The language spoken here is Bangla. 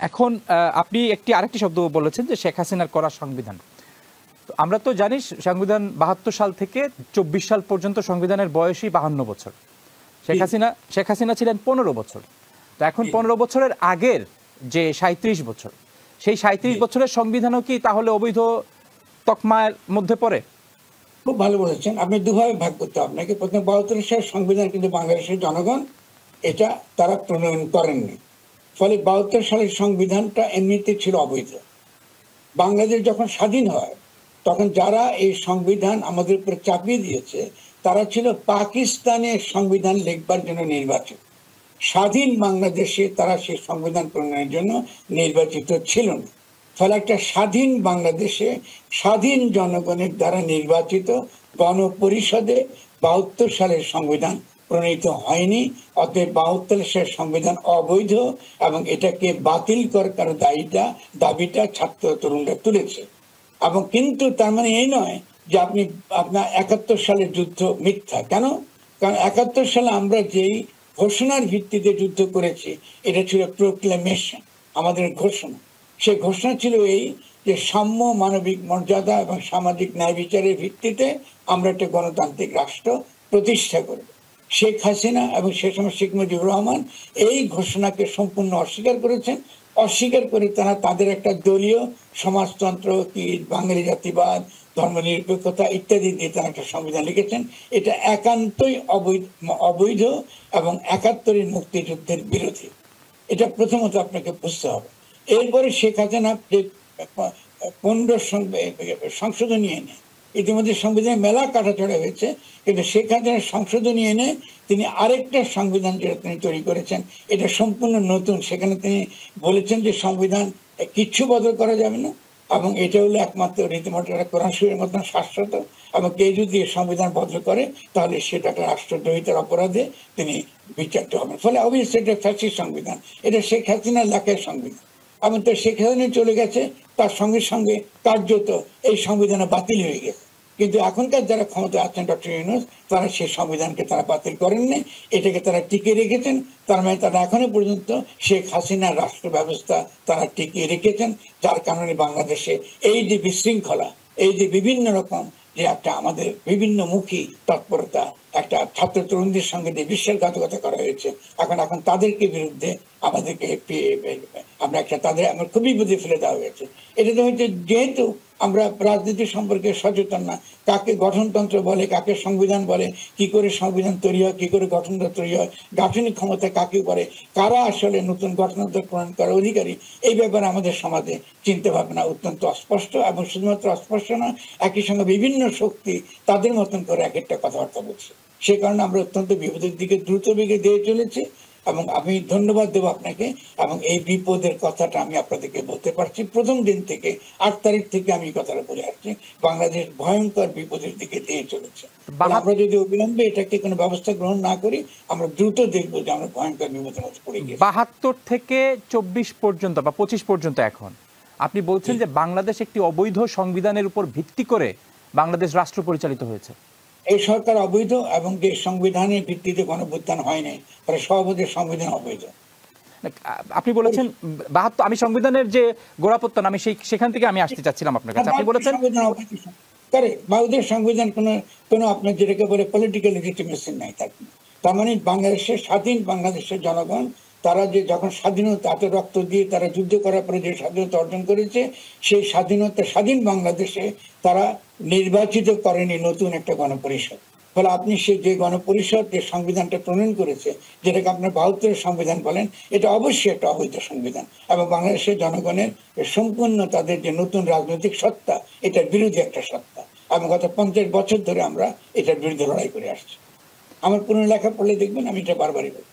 এখন আপনি আরেকটি শব্দ বলেছেন যে শেখ হাসিনার করা সংবিধান। আমরা তো জানি সংবিধান ৭২ সাল থেকে ২৪ সাল পর্যন্ত সংবিধানের বয়সই ৫২ বছর। শেখ হাসিনা ছিলেন ১৫ বছর। তো এখন ১৫ বছরের আগের যে ৩৭ বছর, সেই ৩৭ বছরের সংবিধানও কি তাহলে অবৈধ তকমার মধ্যে পড়ে? খুব ভালো বলেছেন। আপনি দুভাবে ভাগ করতে হবে আপনাকে। প্রথমে ৭২ সালের সংবিধান কিন্তু বাংলাদেশের জনগণ এটা তারা প্রণয়ন করেননি, ফলে ৭২ সালের সংবিধানটা এমনিতে ছিল অবৈধ। বাংলাদেশ যখন স্বাধীন হয় তখন যারা এই সংবিধান আমাদের উপরে চাপিয়ে দিয়েছে তারা ছিল পাকিস্তানের সংবিধান লিখবার জন্য নির্বাচিত। স্বাধীন বাংলাদেশে তারা সেই সংবিধান প্রণয়নের জন্য নির্বাচিত ছিল না। ফলে একটা স্বাধীন বাংলাদেশে স্বাধীন জনগণের দ্বারা নির্বাচিত গণপরিষদে ৭২ সালের সংবিধান প্রণীত হয়নি। অতএব ৭২ সালের সংবিধান অবৈধ এবং এটাকে বাতিল করার দাবিটা ছাত্র তরুণরা তুলেছে। এবং কিন্তু তার মানে এই নয় যে আপনার ৭১ সালের যুদ্ধ মিথ্যা। কেন? কারণ ৭১ সালে আমরা যেই ঘোষণার ভিত্তিতে যুদ্ধ করেছি এটা ছিল প্রোক্লেমেশন, আমাদের ঘোষণা। সেই ঘোষণা ছিল এই যে সাম্য, মানবিক মর্যাদা এবং সামাজিক ন্যায় বিচারের ভিত্তিতে আমরা একটা গণতান্ত্রিক রাষ্ট্র প্রতিষ্ঠা করব। শেখ হাসিনা এবং সে সময় শেখ মুজিবুর রহমান এই ঘোষণাকে সম্পূর্ণ অস্বীকার করেছেন। অস্বীকার করে তারা তাদের একটা দলীয় সমাজতন্ত্র, কি বাঙালি জাতিবাদ, ধর্মনিরপেক্ষতা ইত্যাদি দিয়ে তারা একটা সংবিধান লিখেছেন। এটা একান্তই অবৈধ এবং ৭১-এর মুক্তিযুদ্ধের বিরোধী। এটা প্রথমত আপনাকে বুঝতে হবে। এরপরে শেখ হাসিনা ১৫ সংশোধনী এনে, ইতিমধ্যে সংবিধানে মেলা কাটাছড়া হয়েছে, কিন্তু শেখ হাসিনা সংশোধনী এনে তিনি আরেকটা সংবিধান যেটা তিনি তৈরি করেছেন এটা সম্পূর্ণ নতুন। সেখানে তিনি বলেছেন যে সংবিধান কিচ্ছু বদল করা যাবে না এবং এটা হলো একমাত্র রীতিমতো একটা কোরআন শরীফের মতন শাশ্বত, এবং কেউ যদি সংবিধান বদল করে তাহলে সেটা একটা রাষ্ট্রদ্রোহিতার অপরাধে তিনি বিচারিত হবেন। ফলে অবশ্যই এটা ফ্যাসিস্ট সংবিধান, এটা শেখ হাসিনার লেখার সংবিধান। এবং তো শেখ হাসিনা চলে গেছে, তার সঙ্গে সঙ্গে কার্যত এই সংবিধান বাতিল হয়ে গেছে। কিন্তু এখনকার যারা ক্ষমতা আছেন, ডক্টর ইউনূস, তারা সেই সংবিধানকে তারা বাতিল করেননি, এটাকে তারা টিকিয়ে রেখেছেন। তার মানে তারা এখনো পর্যন্ত শেখ হাসিনার রাষ্ট্র ব্যবস্থা তারা টিকিয়ে রেখেছেন, যার কারণে বাংলাদেশে এই যে বিশৃঙ্খলা, এই যে বিভিন্ন রকম যে একটা আমাদের বিভিন্ন মুখী তৎপরতা, একটা ছাত্র তরুণদের সঙ্গে যে বিশ্বাসঘাতকতা করা হয়েছে, এখন তাদেরকে বিরুদ্ধে আমাদেরকে আমরা আমার খুবই বিপদে ফেলে দেওয়া হয়েছে। এটা তো হচ্ছে যেহেতু আমরা রাজনীতি সম্পর্কে সচেতন না, কাকে গঠনতন্ত্র বলে, কাকে সংবিধান বলে, কি করে সংবিধান তৈরি হয়, কি করে গঠনতন্ত্র তৈরি হয়, গাঠনিক ক্ষমতা কাকে বলে, কারা আসলে নতুন গঠনতন্ত্র প্রণয়ন করার অধিকারী, এই ব্যাপারে আমাদের সমাজে চিন্তা ভাবনা অত্যন্ত অস্পষ্ট। এবং শুধুমাত্র অস্পষ্ট না, একই সঙ্গে বিভিন্ন শক্তি তাদের মতন করে এক একটা কথাবার্তা বলছে। সে কারণে আমরা অত্যন্ত বিপদের দিকে দ্রুত বেগে দিয়ে চলেছি। এবং আমি ধন্যবাদ দেবো আপনাকে। এবং এই বিপদের কথাটা আমি আপনাদেরকে বলতে পারছি প্রথম দিন থেকে, ৮ তারিখ থেকে আমি কথাটা বলে আসছি, বাংলাদেশ ভয়ঙ্কর বিপদের দিকে দিয়ে চলেছে। আমরা যদি অবিলম্বে এটাকে কোনো ব্যবস্থা গ্রহণ না করি, আমরা দ্রুত দেখবো যে আমরা ভয়ঙ্কর বিপদের মধ্যে পড়ে গেছি। ৭২ থেকে ২৪ পর্যন্ত বা ২৫ পর্যন্ত এখন আপনি বলছেন যে বাংলাদেশ একটি অবৈধ সংবিধানের উপর ভিত্তি করে বাংলাদেশ রাষ্ট্র পরিচালিত হয়েছে। এই সরকার অবৈধ এবং যে সংবিধানের ভিত্তিতে গণভ্যুত্থান হয় নাই, তারা সভাপতির সংবিধান অবৈধ। আপনি বলেছেন ৭২, আমি সংবিধানের যে গোড়াপত্তন আমি সেখান থেকে আমি আসতে চাচ্ছিলাম আপনার কাছে। আপনি বলেছেন বাংলাদেশ সংবিধান কোনো আপনার যেটাকে বলে পলিটিক্যাল লেজিটিমেসি নাই। তার মানে বাংলাদেশের স্বাধীন বাংলাদেশের জনগণ তারা যে যখন স্বাধীনতা হাতে রক্ত দিয়ে তারা যুদ্ধ করার পরে যে স্বাধীনতা অর্জন করেছে, সেই স্বাধীন বাংলাদেশে তারা নির্বাচিত করেনি নতুন একটা গণপরিষদ। ফলে আপনি সেই যে গণপরিষদ যে সংবিধানটা প্রণয়ন করেছে, যেটাকে আপনার ৭২-এর সংবিধান বলেন, এটা অবশ্যই একটা অবৈধ সংবিধান এবং বাংলাদেশের জনগণের সম্পূর্ণ তাদের যে নতুন রাজনৈতিক সত্তা, এটার বিরোধী একটা সত্তা। এবং গত ৫০ বছর ধরে আমরা এটার বিরুদ্ধে লড়াই করে আসছি। আমার পুরনো লেখা পড়লে দেখবেন আমি এটা বারবারই বলি।